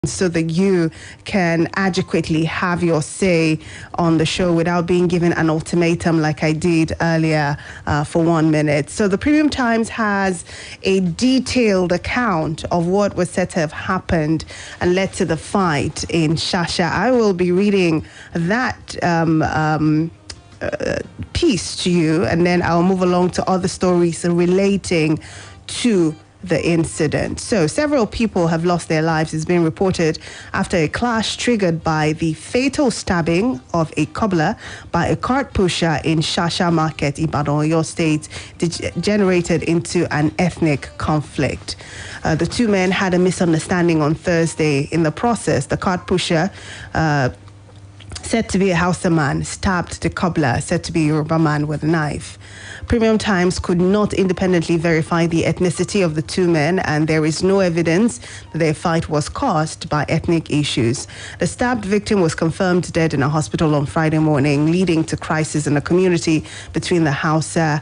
so that you can adequately have your say on the show without being given an ultimatum like I did earlier for 1 minute. So the Premium Times has a detailed account of what was said to have happened and led to the fight in Shasha. I will be reading that piece to you, and then I'll move along to other stories relating to the incident. So several people have lost their lives. It's been reported after a clash triggered by the fatal stabbing of a cobbler by a cart pusher in Shasha Market, Ibadan, Oyo State, degenerated into an ethnic conflict. The two men had a misunderstanding on Thursday. In the process, the cart pusher, said to be a Hausa man, stabbed the cobbler, said to be a Yoruba man, with a knife. Premium Times could not independently verify the ethnicity of the two men, and there is no evidence that their fight was caused by ethnic issues. The stabbed victim was confirmed dead in a hospital on Friday morning, leading to crisis in the community between the Hausa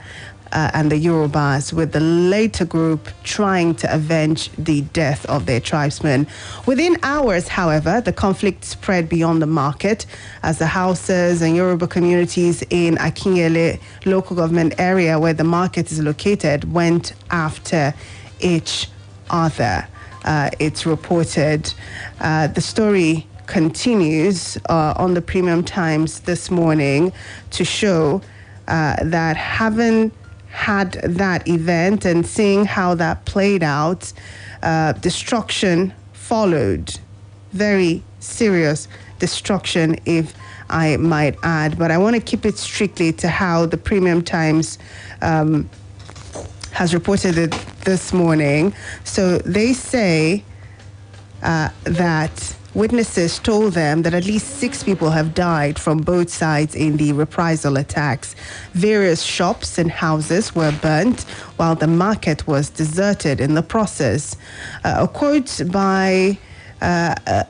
and the Yorubas, with the later group trying to avenge the death of their tribesmen. Within hours, however, the conflict spread beyond the market as the Hausas and Yoruba communities in Akinyele local government area, where the market is located, went after each other. It's reported. The story continues on the Premium Times this morning to show that having had that event and seeing how that played out, destruction followed. Very serious destruction, if I might add. But I want to keep it strictly to how the Premium Times has reported it this morning. So they say that witnesses told them that at least 6 people have died from both sides in the reprisal attacks. Various shops and houses were burnt, while the market was deserted in the process. A quote by an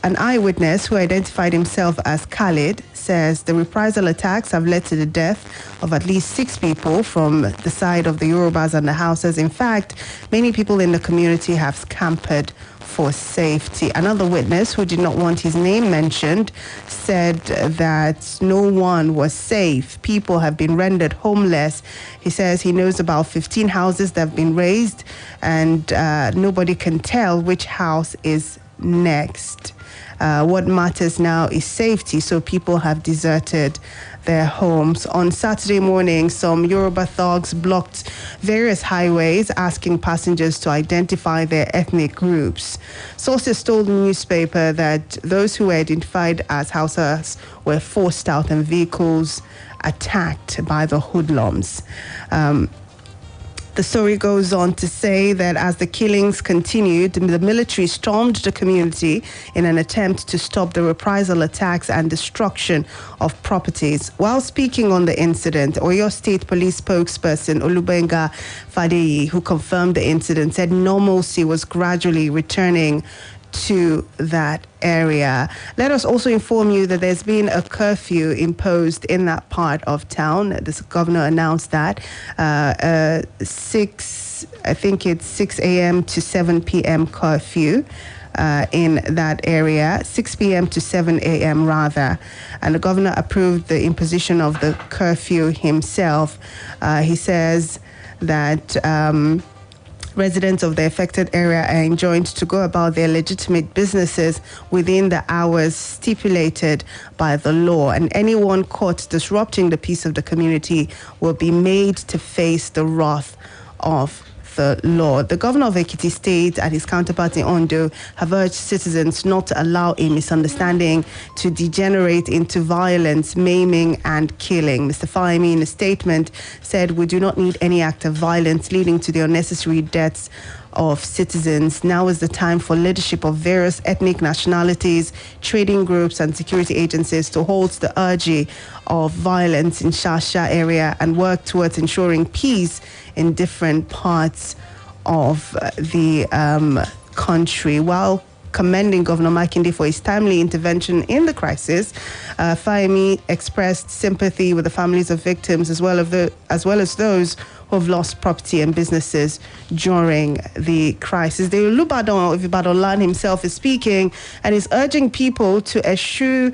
eyewitness who identified himself as Khalid says the reprisal attacks have led to the death of at least 6 people from the side of the Yorubas and the Hausas. In fact, many people in the community have scampered for safety. Another witness who did not want his name mentioned said that no one was safe. People have been rendered homeless. He says he knows about 15 houses that have been razed, and nobody can tell which house is next. What matters now is safety, so people have deserted their homes. On Saturday morning, some Yoruba thugs blocked various highways, asking passengers to identify their ethnic groups. Sources told the newspaper that those who were identified as Hausas were forced out and vehicles attacked by the hoodlums. The story goes on to say that as the killings continued, the military stormed the community in an attempt to stop the reprisal attacks and destruction of properties. While speaking on the incident, Oyo State Police spokesperson Olubenga Fadeyi, who confirmed the incident, said normalcy was gradually returning to that area. Let us also inform you that there's been a curfew imposed in that part of town. The governor announced that 6 a.m. to 7 p.m. curfew in that area, 6 p.m. to 7 a.m. rather. And the governor approved the imposition of the curfew himself. He says that residents of the affected area are enjoined to go about their legitimate businesses within the hours stipulated by the law, and anyone caught disrupting the peace of the community will be made to face the wrath of the law. The governor of Ekiti State and his counterpart in Ondo have urged citizens not to allow a misunderstanding to degenerate into violence, maiming, and killing. Mr. Fahimi, in a statement, said, "We do not need any act of violence leading to the unnecessary deaths of citizens. Now is the time for leadership of various ethnic nationalities, trading groups, and security agencies to halt the urge of violence in Shasha area and work towards ensuring peace in different parts of the country." While commending Governor Makinde for his timely intervention in the crisis, Fahimi expressed sympathy with the families of victims as well as those who have lost property and businesses during the crisis. The Olubadan of Ibadan Land himself is speaking and is urging people to eschew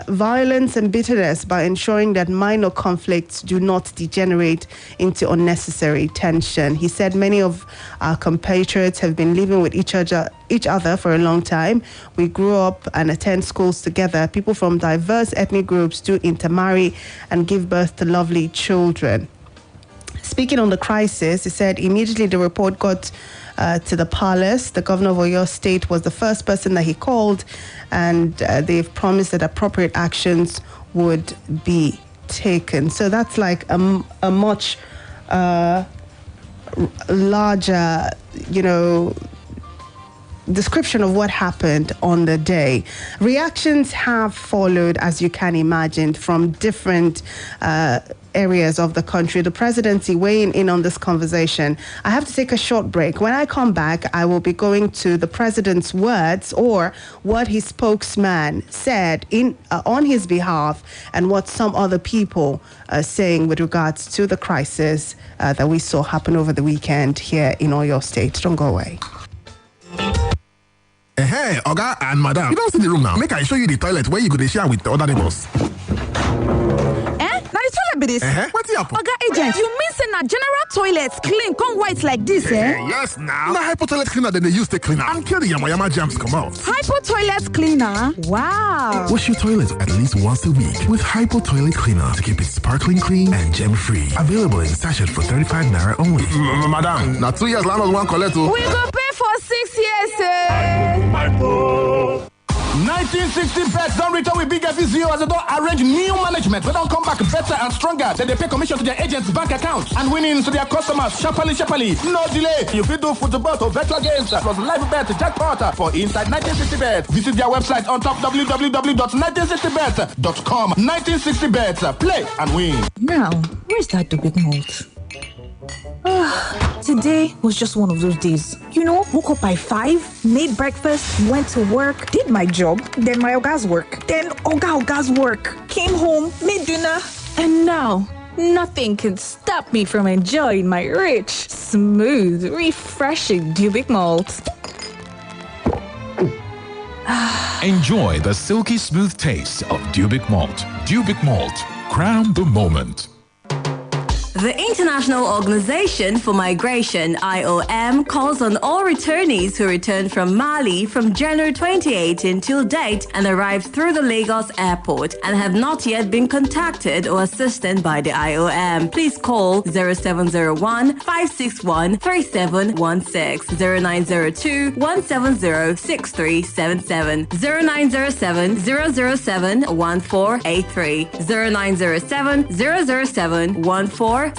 violence and bitterness by ensuring that minor conflicts do not degenerate into unnecessary tension. He said many of our compatriots have been living with each other for a long time. We grew up and attend schools together. People from diverse ethnic groups do intermarry and give birth to lovely children. Speaking on the crisis, he said immediately the report got to the palace, the governor of Oyo State was the first person that he called, and they've promised that appropriate actions would be taken. So that's like a much larger, description of what happened on the day. Reactions have followed, as you can imagine, from different areas of the country. The presidency weighing in on this conversation. I have to take a short break. When I come back, I will be going to the president's words, or what his spokesman said on his behalf, and what some other people are saying with regards to the crisis that we saw happen over the weekend here in Oyo State. Don't go away. Hey, Oga and Madam, you don't see the room now. Make I show you the toilet where you could share with the other neighbors. Now the toilet be this. What's the apple? Oga agent, you mean say na general toilets clean, come white like this, eh? Yes, now. Na hypo toilet cleaner than they use to clean up and kill the yama germs come out. Hypo toilet cleaner? Wow. Wash your toilet at least once a week with hypo toilet cleaner to keep it sparkling clean and germ free. Available in sachet for 35 naira only. Madam, now 2 years landlord one collect. We go pay for 6 years, eh? 1960 bets don't return with big FCO as they don't arrange new management. They don't come back better and stronger. Then they pay commission to their agents' bank accounts and winnings to their customers. Sharply. No delay. You can do football or virtual games plus live bet jackpot for inside 1960 bets. Visit their website on top www.1960bets.com. 1960 bets. Play and win. Now, where's that big malt? Today was just one of those days. Woke up by 5, made breakfast, went to work, did my job, then my Oga's work, then Oga's work, came home, made dinner, and now nothing can stop me from enjoying my rich, smooth, refreshing Dubic malt. Enjoy the silky smooth taste of Dubic malt. Dubic malt, crown the moment. The International Organization for Migration, IOM, calls on all returnees who returned from Mali from January 2018 till date and arrived through the Lagos airport and have not yet been contacted or assisted by the IOM. Please call 0701-561-3716, 0902-170-6377, 0907-007-1483, 0907-007-1478,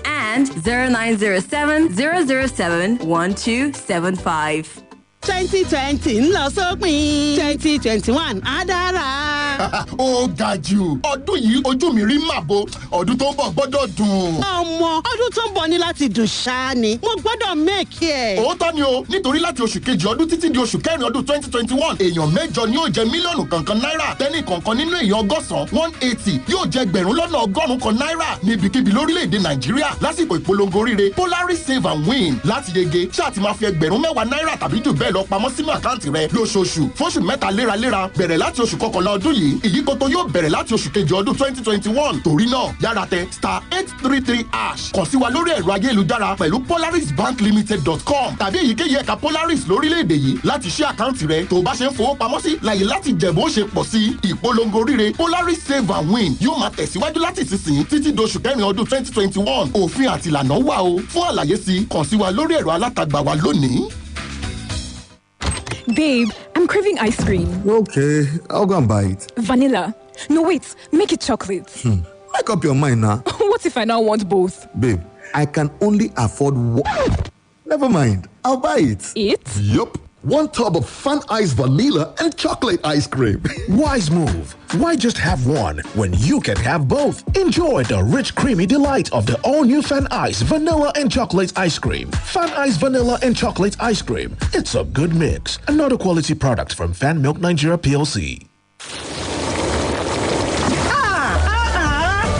and 0907-007-1275. 2020 ń lọ sópin 2021 á dára. Ó ga jù ọdún yìí ojú mi rí màbo ọdún tó ń bọ̀ gbọ́dọ̀ dùn. ọmọ ọdún tó ń bọ̀ ní láti dùn ṣáá ni mo gbọ́dọ̀ mẹ́ẹ̀kì ẹ̀. òótọ́ ni o nítorí láti oṣù kejì ọdún títí di oṣù kẹrin ọdún 2021 èèyàn mẹ́jọ ni yóò jẹ mílíọ̀nù kankan náírà tẹ́nì kọ̀ọ̀kan nínú èèyàn ọgọ́sàn 180 yóò jẹ ẹgbẹ̀rún lọ́nà ọgọ́rùn-ún kan náírà níbikíbi lórílẹ̀‐èdè Nàìjíríà lásìkò ìpolongo oríire Polaris Save and Win láti yege ṣáà ti máa fi ẹgbẹ̀rún mẹ́wàá náírà tàbí jù bẹ́ẹ̀ lọ pamọ́ sínú àkáǹtì rẹ lóṣooṣù fóṣù mẹ́ta léraléra bẹ̀rẹ̀ láti oṣù kọkànlá ọdún yìí ìyíkoto yóò bẹ̀rẹ̀ láti oṣù kejì ọdún 2021 torí náà yára tẹ *833# kàn sí wa lórí ẹ̀rọ ayélujára pẹ̀lú polarisbanklimited.com tàbí èyíkéyìí ẹ̀ka Polaris lórílẹ̀‐èdè yìí láti ṣí àkáǹtì rẹ tó bá ṣe ń fowópamọ́ sí láyé láti jẹ̀bú ó ṣe pọ̀ sí ìpolongo oríire Polaris Save and Win yóò máa tẹ̀síwájú láti ìsinsìnyí títí doṣù kẹrin ọdún 2021 òfin àti ìlànà wà o fún àlàyé sí kàn sí wa lórí ẹ̀rọ alátagbà wa lónìí. Babe, I'm craving ice cream. Okay, I'll go and buy it. Vanilla. No, wait. Make it chocolate. Make up your mind now. What if I now want both? Babe, I can only afford one. Never mind. I'll buy it. It? Yup. 1 tub of Fun Ice Vanilla and Chocolate Ice Cream. Wise move. Why just have one when you can have both? Enjoy the rich, creamy delight of the all-new Fun Ice Vanilla and Chocolate Ice Cream. Fun Ice Vanilla and Chocolate Ice Cream. It's a good mix. Another quality product from Fan Milk Nigeria PLC.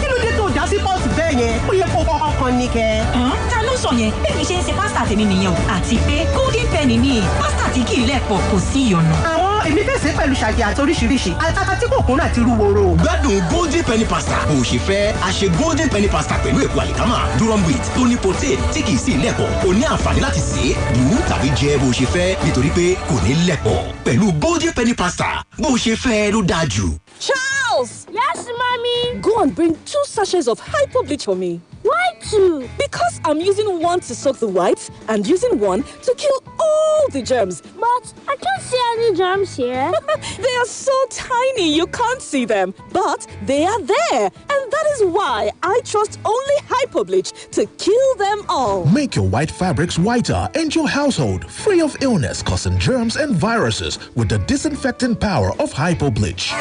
Kí ló dé tó dá sí pọ́ọ̀tù bẹ́ẹ̀ yẹn ó yẹ kó kọ́kọ́ kan ní kẹ́. Ta ló sọ yẹn? Bẹ́ẹ̀ mi ṣe ń ṣe pásítà tèmi nìyẹn o. Àti pé golden penny ni pásítà tí kì í lẹ̀pọ̀ kò sí ìyọnu. àwọn èmi fẹsẹ̀ pẹ̀lú ṣàjẹ́ àti oríṣiríṣi àtàkà tí kò kún àti rúworo. Gbádùn golden penny pasta bó ṣe fẹ́. A ṣe golden penny pasta pẹ̀lú èpo àlìkámà, durum wheat tó ní protein tí kì í sì lẹ̀pọ̀. O ní àǹfààní láti sè é, bù tàbí jẹ bó ṣe fẹ́ nítorí pé kò ní lẹ̀pọ̀. Pẹ̀lú golden penny pasta bó ṣe fẹ́ ló dáa jù. Charles! Yes, mommy? Go and bring 2 sachets of hypo bleach for me. Why 2? Because I'm using 1 to soak the whites and using 1 to kill all the germs. But I can't see any germs here. They are so tiny you can't see them. But they are there. And that is why I trust only hypo bleach to kill them all. Make your white fabrics whiter and your household free of illness causing germs and viruses with the disinfecting power of hypo bleach.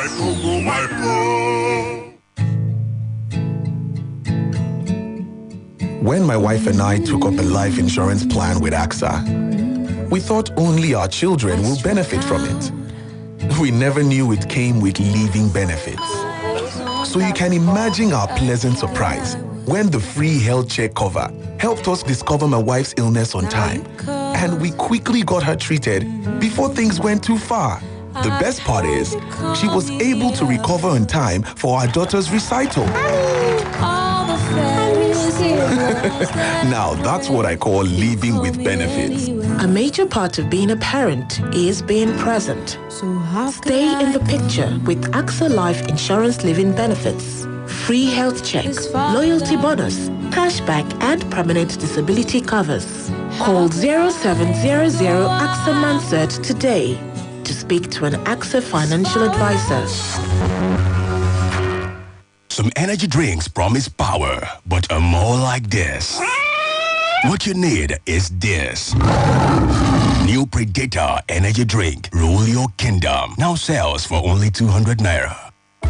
When my wife and I took up a life insurance plan with AXA, we thought only our children will benefit from it. We never knew it came with living benefits. So you can imagine our pleasant surprise when the free health check cover helped us discover my wife's illness on time. And we quickly got her treated before things went too far. The best part is, she was able to recover in time for our daughter's recital. Now that's what I call living with benefits. A major part of being a parent is being present. Stay in the picture with AXA Life Insurance Living Benefits. Free health check, loyalty bonus, cashback and permanent disability covers. Call 0700 AXA Mansard today to speak to an AXA financial advisor. Some energy drinks promise power, but are more like this. What you need is this. New Predator Energy Drink. Rule your kingdom. Now sells for only 200 naira.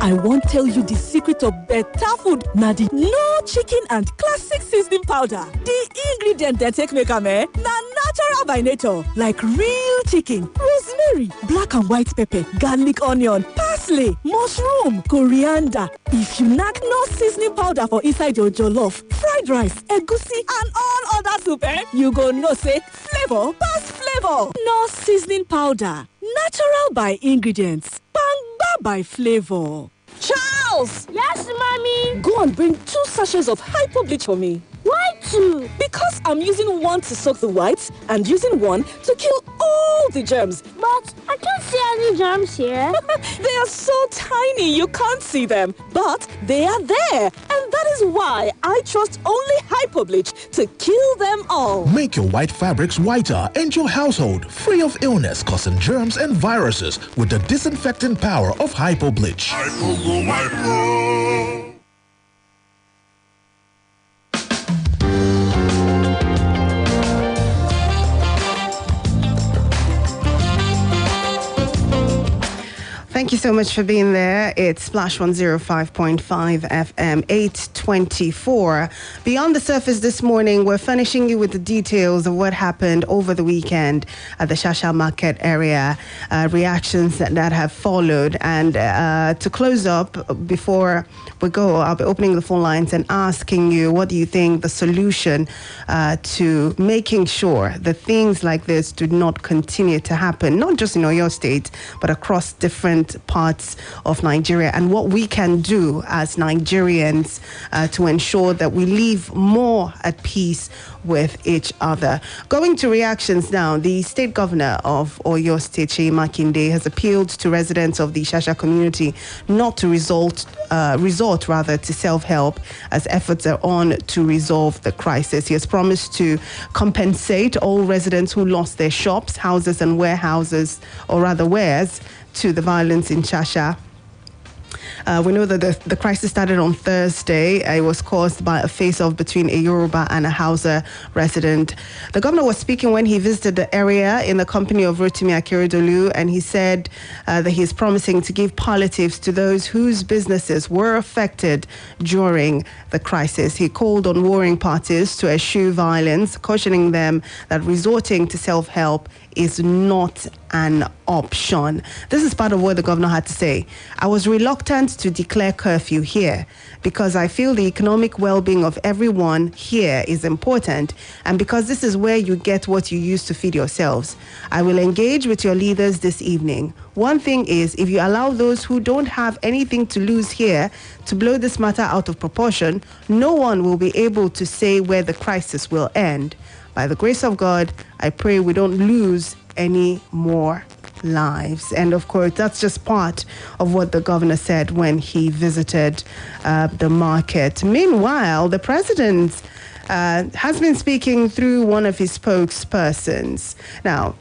I won't tell you the secret of better food. Nadi, no chicken and classic seasoning powder. The ingredient they take make am na natural by nature, like real chicken, rosemary, black and white pepper, garlic, onion, parsley, mushroom, coriander. If you knack no seasoning powder for inside your jollof, fried rice, egusi, and all other soup, you go know say flavor pass flavor. No seasoning powder, natural by ingredients. Bangba by flavor. Charles! Yes, mommy? Go and bring 2 sachets of hypo bleach for me. Why 2? Because I'm using 1 to soak the whites and using 1 to kill all the germs. But I can't see any germs here. They are so tiny you can't see them. But they are there. And that is why I trust only hypo bleach to kill them all. Make your white fabrics whiter and your household free of illness causing germs and viruses with the disinfecting power of hypo bleach. Thank you so much for being there. It's Splash 105.5 FM, 8:24. Beyond the surface this morning, we're furnishing you with the details of what happened over the weekend at the Shasha Market area, reactions that have followed. And to close up, before we go, I'll be opening the phone lines and asking you, what do you think the solution to making sure that things like this do not continue to happen, not just in Oyo State, but across different parts of Nigeria, and what we can do as Nigerians to ensure that we live more at peace with each other. Going to reactions now, the state governor of Oyo State, Seyi Makinde, has appealed to residents of the Shasha community not to resort to self-help as efforts are on to resolve the crisis. He has promised to compensate all residents who lost their shops, houses and warehouses, or rather wares, to the violence in Shasha. We know that the crisis started on Thursday. It was caused by a face-off between a Yoruba and a Hausa resident. The governor was speaking when he visited the area in the company of Rotimi Akeredolu, and he said that he is promising to give palliatives to those whose businesses were affected during the crisis. He called on warring parties to eschew violence, cautioning them that resorting to self-help is not an option. This is part of what the governor had to say. I was reluctant important to declare curfew here because I feel the economic well-being of everyone here is important, and because this is where you get what you use to feed yourselves. I will engage with your leaders this evening. One thing is, if you allow those who don't have anything to lose here to blow this matter out of proportion, no one will be able to say where the crisis will end. By the grace of God, I pray we don't lose any more lives. And of course, that's just part of what the governor said when he visited the market. Meanwhile, the president has been speaking through one of his spokespersons. Now,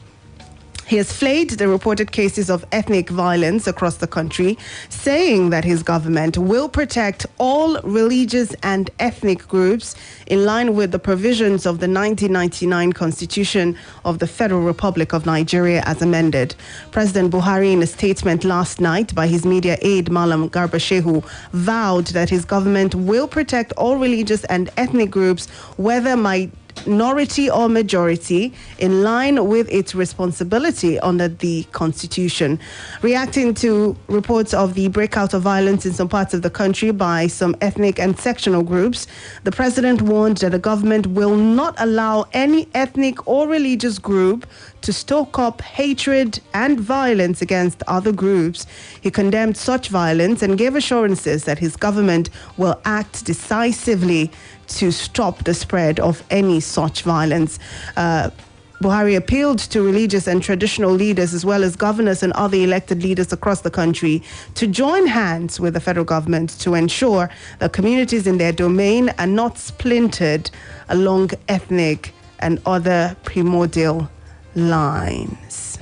he has flayed the reported cases of ethnic violence across the country, saying that his government will protect all religious and ethnic groups in line with the provisions of the 1999 Constitution of the Federal Republic of Nigeria as amended. President Buhari, in a statement last night by his media aide, Malam Garba Shehu, vowed that his government will protect all religious and ethnic groups, whether minority or majority, in line with its responsibility under the Constitution. Reacting to reports of the breakout of violence in some parts of the country by some ethnic and sectional groups, the president warned that the government will not allow any ethnic or religious group to stoke up hatred and violence against other groups. He condemned such violence and gave assurances that his government will act decisively to stop the spread of any such violence. Buhari appealed to religious and traditional leaders as well as governors and other elected leaders across the country to join hands with the federal government to ensure that communities in their domain are not splintered along ethnic and other primordial lines.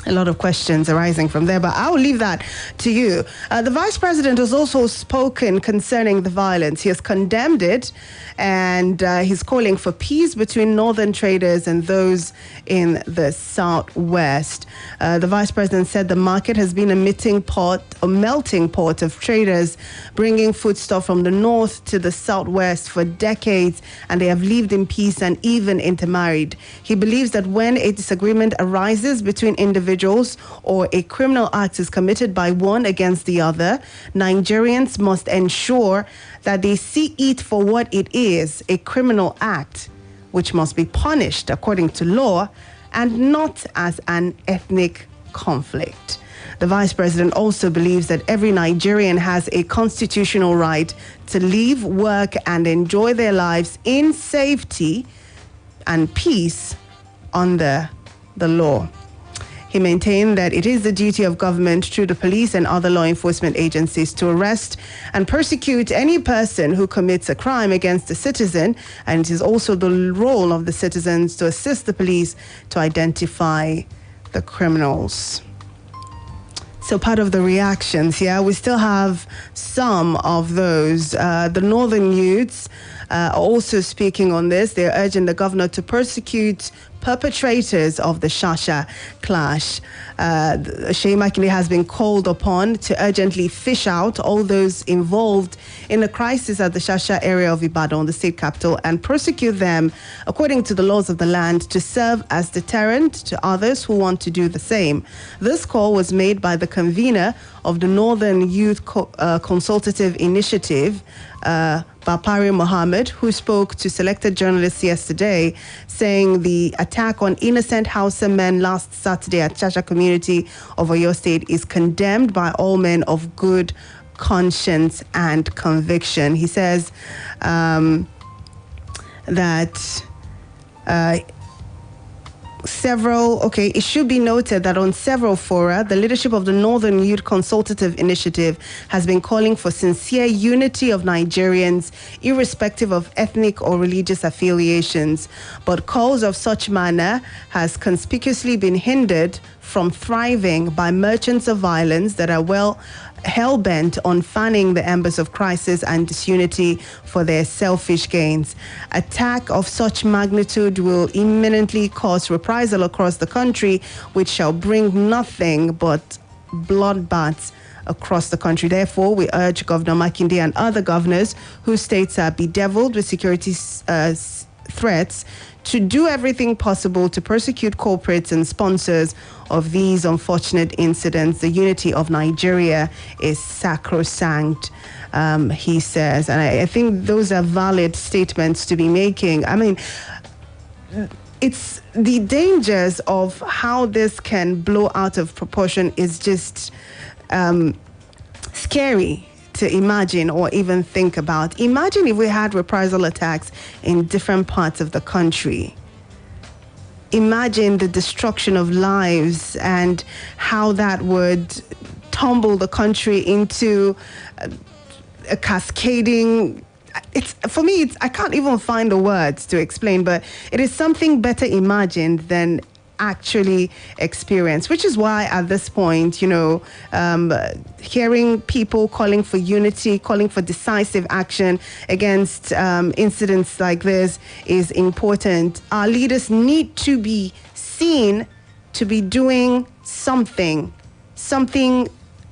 A lot of questions arising from there, but I will leave that to you. The vice president has also spoken concerning the violence. He has condemned it, and he's calling for peace between northern traders and those in the southwest. The vice president said the market has been a melting pot of traders bringing foodstuff from the north to the southwest for decades, and they have lived in peace and even intermarried. He believes that when a disagreement arises between individuals or a criminal act is committed by one against the other, Nigerians must ensure that they see it for what it is, a criminal act, which must be punished according to law and not as an ethnic conflict. The vice president also believes that every Nigerian has a constitutional right to live, work, and enjoy their lives in safety and peace under the law. He maintained that it is the duty of government through the police and other law enforcement agencies to arrest and persecute any person who commits a crime against a citizen, and it is also the role of the citizens to assist the police to identify the criminals. So part of the reactions here, we still have some of those. The northern youths are also speaking on this. They're urging the governor to persecute perpetrators of the Shasha clash. Sheyi Makinde has been called upon to urgently fish out all those involved in the crisis at the Shasha area of Ibadan, the state capital, and prosecute them according to the laws of the land to serve as deterrent to others who want to do the same. This call was made by the convener of the Northern Youth Consultative Initiative, Bapari Mohammed, who spoke to selected journalists yesterday, saying the attack on innocent Hausa men last Saturday at Chacha community of Oyo State is condemned by all men of good conscience and conviction. He says that it should be noted that on several fora, the leadership of the Northern Youth Consultative Initiative has been calling for sincere unity of Nigerians, irrespective of ethnic or religious affiliations. But calls of such manner has conspicuously been hindered from thriving by merchants of violence that are hell-bent on fanning the embers of crisis and disunity for their selfish gains. Attack of such magnitude will imminently cause reprisal across the country, which shall bring nothing but bloodbaths across the country. Therefore, we urge Governor Makinde and other governors whose states are bedeviled with security threats to do everything possible to prosecute culprits and sponsors of these unfortunate incidents. The unity of Nigeria is sacrosanct, he says. And I think those are valid statements to be making. I mean, it's the dangers of how this can blow out of proportion is just scary to imagine or even think about. Imagine if we had reprisal attacks in different parts of the country. Imagine the destruction of lives and how that would tumble the country into a cascading. For me, I can't even find the words to explain, but it is something better imagined than actually experienced, which is why at this point, hearing people calling for unity, calling for decisive action against incidents like this is important. Our leaders need to be seen to be doing something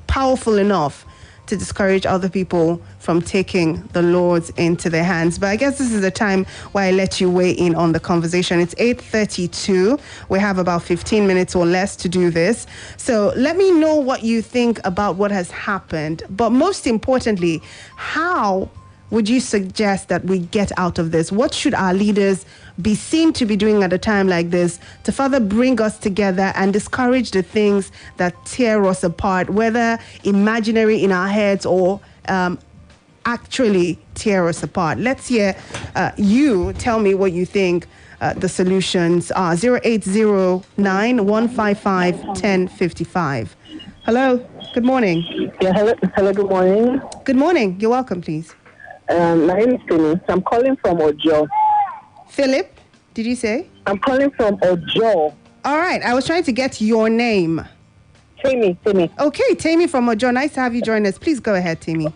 powerful enough to discourage other people from taking the laws into their hands. But I guess this is the time where I let you weigh in on the conversation. It's 8:32. We have about 15 minutes or less to do this. So let me know what you think about what has happened. But most importantly, how would you suggest that we get out of this? What should our leaders be seen to be doing at a time like this to further bring us together and discourage the things that tear us apart, whether imaginary in our heads or actually tear us apart? Let's hear you tell me what you think the solutions are. 0809-155-1055. Hello, good morning. Yeah, hello, good morning. Good morning, you're welcome, please. My name is Philip. I'm calling from Ojo. Philip, did you say? I'm calling from Ojo. All right, I was trying to get your name. Tammy. Okay, Tammy from Ojo. Nice to have you join us. Please go ahead, Tammy.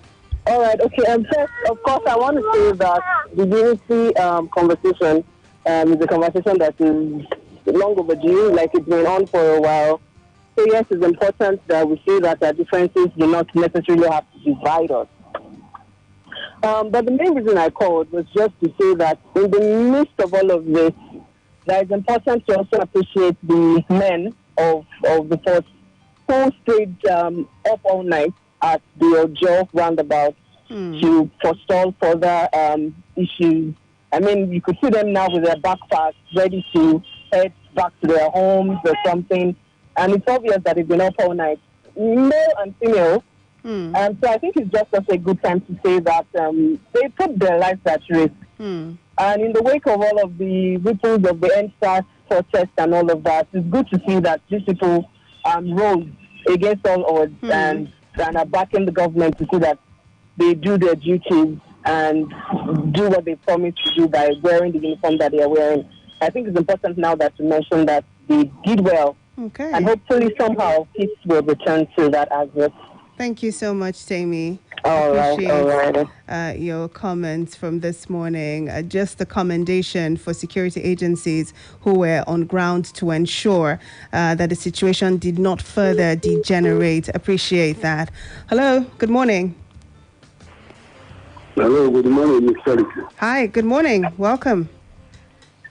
All right, okay. First, of course, I want to say that the unity conversation is a conversation that is long overdue, like it's been on for a while. So yes, it's important that we say that our differences do not necessarily have to divide us. But the main reason I called was just to say that in the midst of all of this, that it's important to also appreciate the men of the force who stayed up all night at the Ojo roundabout to forestall further issues. I mean, you could see them now with their backpacks ready to head back to their homes or something. And it's obvious that they've been up all night, male and female. So I think it's just a good time to say that they put their lives at risk. And in the wake of all of the ripples of the NSAS protest and all of that, it's good to see that these people rose against all odds and are backing the government to see that they do their duties and do what they promised to do by wearing the uniform that they are wearing. I think it's important now that to mention that they did well. Okay. And hopefully somehow peace will return to that aspect. Thank you so much, Tammy. All right. Your comments from this morning. Just a commendation for security agencies who were on ground to ensure that the situation did not further degenerate. Appreciate that. Hello, good morning. Hello, good morning, Ms. Charity. Hi, good morning. Welcome.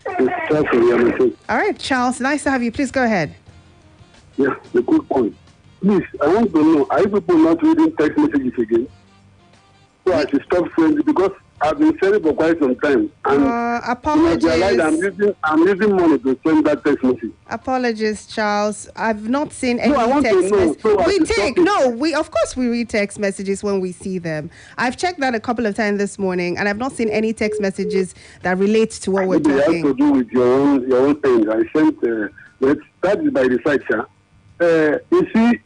All right, Charles, nice to have you. Please go ahead. Yeah, the good point. Please, I want to know, are you people not reading text messages again? So I should stop sending because I've been sending for quite some time. And apologies. I'm using money to send that text message. Apologies, Charles. I've not seen any text messages. Of course we read text messages when we see them. I've checked that a couple of times this morning, and I've not seen any text messages that relate to what we're talking. It has to do with your own thing. I sent, that is by the side, sir. You see,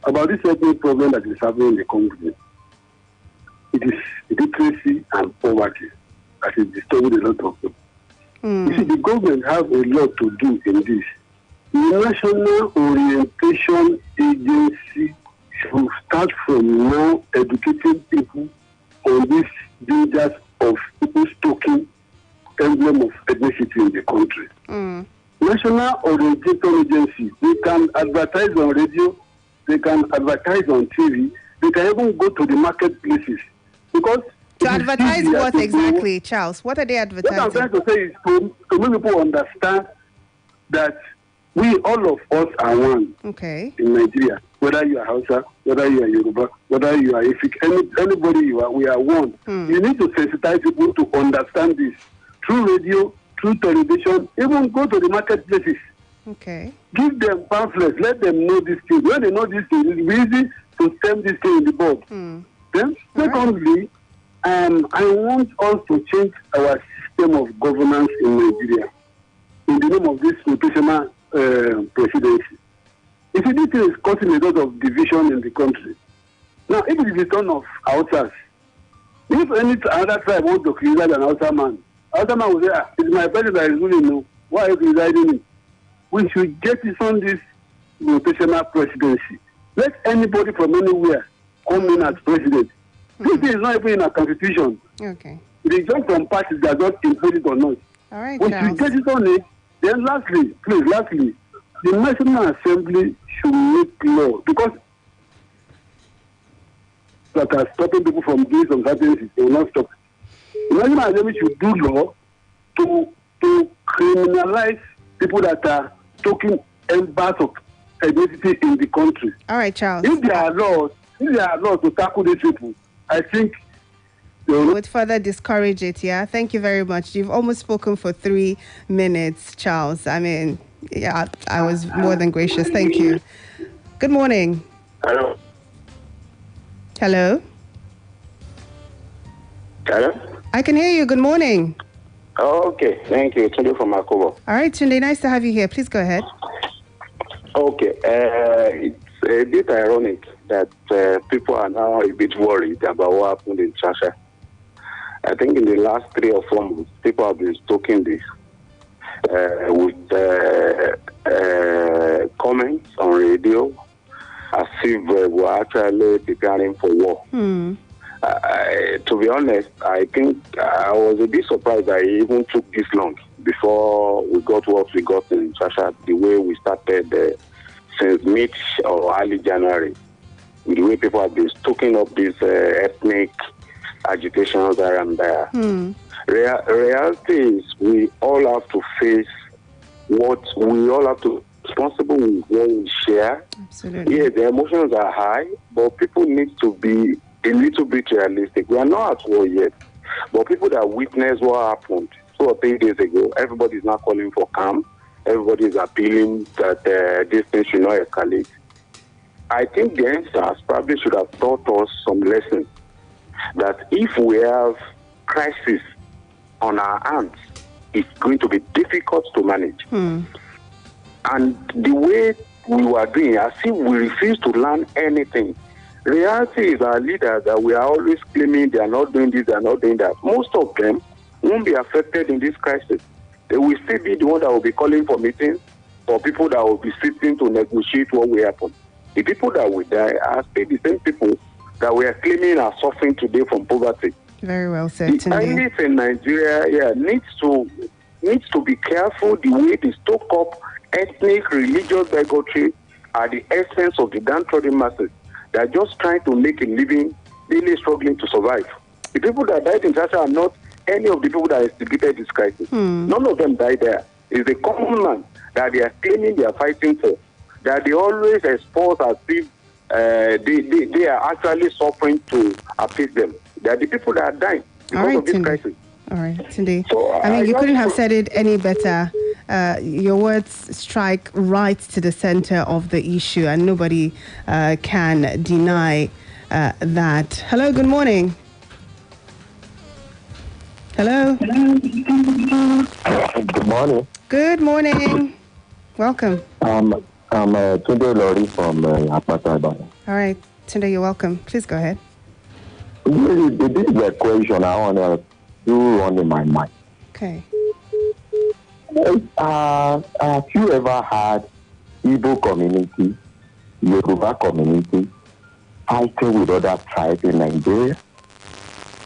about this ethnic problem that is happening in the country, it is illiteracy and poverty that is disturbing a lot of people. You see, the government have a lot to do in this. The National Orientation Agency should start from now educating people on these dangers of people stoking emblem of ethnicity in the country. National Orientation Agency, they can advertise on radio, they can advertise on TV, they can even go to the marketplaces. Because To advertise what exactly, Charles? What are they advertising? What I'm trying to say is to make people understand that we, all of us, are one. Okay. In Nigeria, whether you are Hausa, whether you are Yoruba, whether you are Ifik, anybody you are, we are one. You need to sensitize people to understand this through radio, through television, even go to the marketplaces. Okay. Give them pamphlets, let them know this thing. When they know this thing, it's easy to stem this thing in the board. Then, secondly, I want us to change our system of governance in Nigeria in the name of this rotational presidency. You see, this thing is causing a lot of division in the country. Now, if it is the turn of Hausas, if any other tribe wants to criticize an Hausa man will say, it's my president that is ruling, no. Why are you criticizing me? We should jettison this rotational presidency. Let anybody from anywhere come in as president. This thing is not even in our constitution. Okay. It is just some parties that don't impose it or not. All right, we should jettison it. Then lastly, the National Assembly should make law, because that are stopping people from doing some certain things, they will not stop. The National Assembly should do law to criminalize people that are taking embers of identity in the country. All right, Charles. If there are laws to tackle these people, I think they would further discourage it. Yeah. Thank you very much. You've almost spoken for 3 minutes, Charles. I mean, yeah, I was more than gracious. Thank you. Good morning. Hello. Hello. Hello. I can hear you. Good morning. Oh, okay. Thank you. Tunde from Akobo. All right, Tunde. Nice to have you here. Please go ahead. Okay. It's a bit ironic that people are now a bit worried about what happened in Chasha. I think in the last 3 or 4 months, people have been stoking this with comments on radio as if we're actually preparing for war. To be honest, I think I was a bit surprised that it even took this long before we got what we got in Chasha, the way we started since mid or early January, with the way people have been stoking up these ethnic agitations there and there. Reality is we all have to face what we all have to be responsible with what we share. Absolutely. Yeah, the emotions are high, but people need to be a little bit realistic. We are not at war yet, but people that witnessed what happened 2 or 3 days ago, everybody is now calling for calm. Everybody is appealing that this thing should not escalate. I think the answers probably should have taught us some lessons that if we have crisis on our hands, it's going to be difficult to manage. And the way we were doing, as if we refuse to learn anything. Reality is our leaders that we are always claiming they are not doing this, they are not doing that. Most of them won't be affected in this crisis. They will still be the one that will be calling for meetings, for people that will be sitting to negotiate what will happen. The people that will die are still the same people that we are claiming are suffering today from poverty. Very well said. The elites in Nigeria needs to be careful the way they stoke up ethnic, religious bigotry are the essence of the downtrodden masses. They are just trying to make a living, really struggling to survive. The people that died in Chasha are not any of the people that instigated this crisis. None of them died there. It's the common man that they are claiming they are fighting for, that they always expose as if they are actually suffering to appease them. They are the people that are dying because of this crisis. All right, Tunde. So, I mean, you couldn't have said it any better. Your words strike right to the center of the issue, and nobody can deny that. Hello, good morning. Hello. Good morning. Good morning. Welcome. I'm Tunde Lori from Apata. All right, Tunde, you're welcome. Please go ahead. This is a question I want to do on in my mind. Okay. Have you ever had Igbo community, Yoruba community, fighting with other tribes in Nigeria?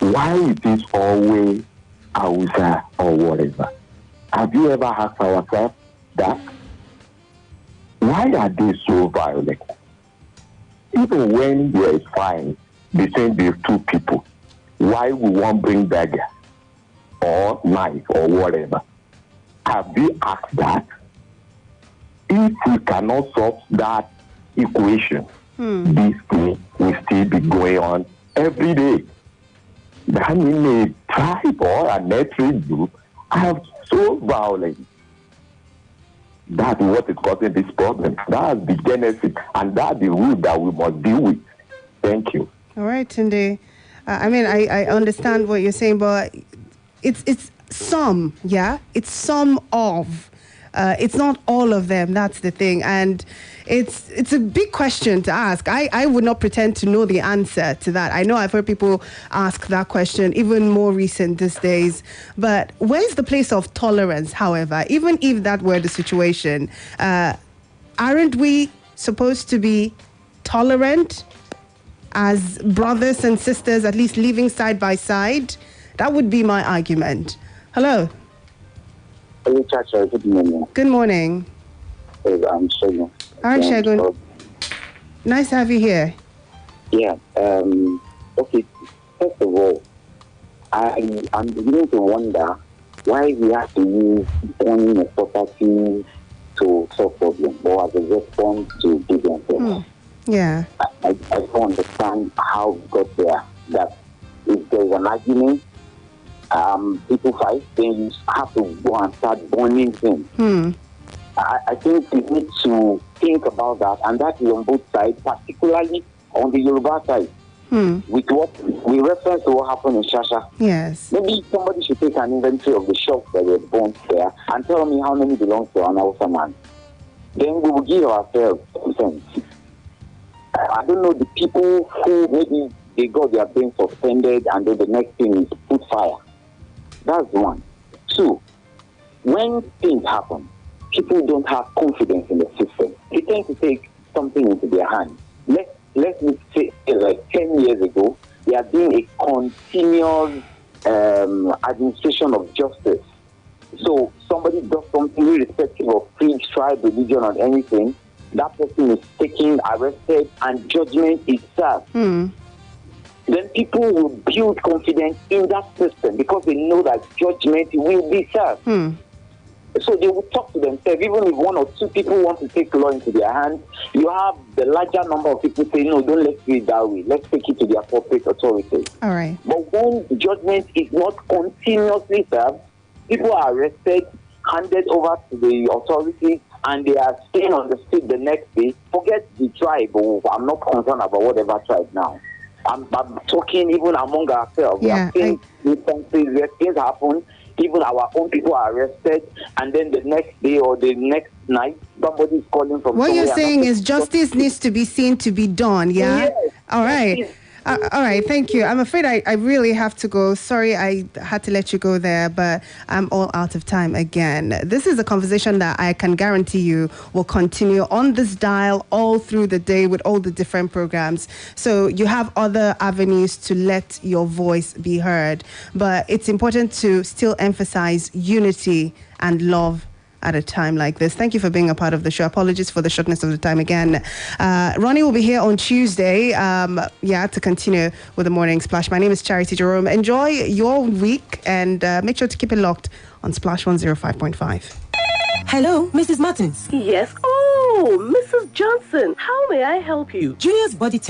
Why it is always Hausa or whatever? Have you ever asked ourselves that? Why are they so violent? Even when there is fighting between these two people, why we won't bring dagger or knife or whatever. Have we asked that? If we cannot solve that equation, this thing will still be going on every day. That means a tribe or an ethnic group are so violent. That's what is causing this problem. That's the genesis, and that's the root that we must deal with. Thank you. All right, Tunde. I understand what you're saying, but it's some, yeah? It's some of. It's not all of them. That's the thing. And it's a big question to ask. I would not pretend to know the answer to that. I know I've heard people ask that question, even more recent these days. But where's the place of tolerance, however? Even if that were the situation, aren't we supposed to be tolerant as brothers and sisters, at least living side by side? That would be my argument. Hello. Hello, Chacha. Good morning. Good morning. I'm Shegun. Hi, Shegun. Nice to have you here. Yeah. Okay. First of all, I'm beginning to wonder why we have to use burning of property to solve problems or as a response to big. Yeah. I don't understand how we got there. That if there's an argument, people fight, then you have to go and start burning things. I think we need to think about that, and that is on both sides, particularly on the Yoruba side. With what we reference to what happened in Shasha. Yes. Maybe somebody should take an inventory of the shops that were burnt there and tell me how many belongs to an Hausa man. Then we will give ourselves consent. I don't know the people who maybe they got their brain suspended and then the next thing is put fire. That's one. Two, when things happen, people don't have confidence in the system. They tend to take something into their hands. Let me say, like 10 years ago, there had been a continuous administration of justice. So somebody does something irrespective of creed, tribe, religion, or anything, that person is taken, arrested, and judgment is served. Then people will build confidence in that system because they know that judgment will be served. So they will talk to themselves. Even if one or two people want to take the law into their hands, you have the larger number of people saying, no, don't let's do it that way. Let's take it to the appropriate authorities. All right. But when judgment is not continuously served, people are arrested, handed over to the authorities, and they are staying on the street the next day. Forget the tribe. I'm not concerned about whatever tribe now. I'm talking even among ourselves. Yeah, we have seen instances where things happen. Even our own people are arrested, and then the next day or the next night, somebody's calling from what somewhere. You're saying is justice needs to be seen to be done, yeah? Yes. All right. All right, thank you. I'm afraid I really have to go. Sorry, I had to let you go there, but I'm all out of time again. This is a conversation that I can guarantee you will continue on this dial all through the day with all the different programs. So you have other avenues to let your voice be heard. But it's important to still emphasize unity and love at a time like this. Thank you for being a part of the show. Apologies for the shortness of the time again. Ronnie will be here on Tuesday, to continue with the Morning Splash. My name is Charity Jerome. Enjoy your week and make sure to keep it locked on Splash 105.5. Hello, Mrs. Martins. Yes. Oh, Mrs. Johnson. How may I help you? Julia's body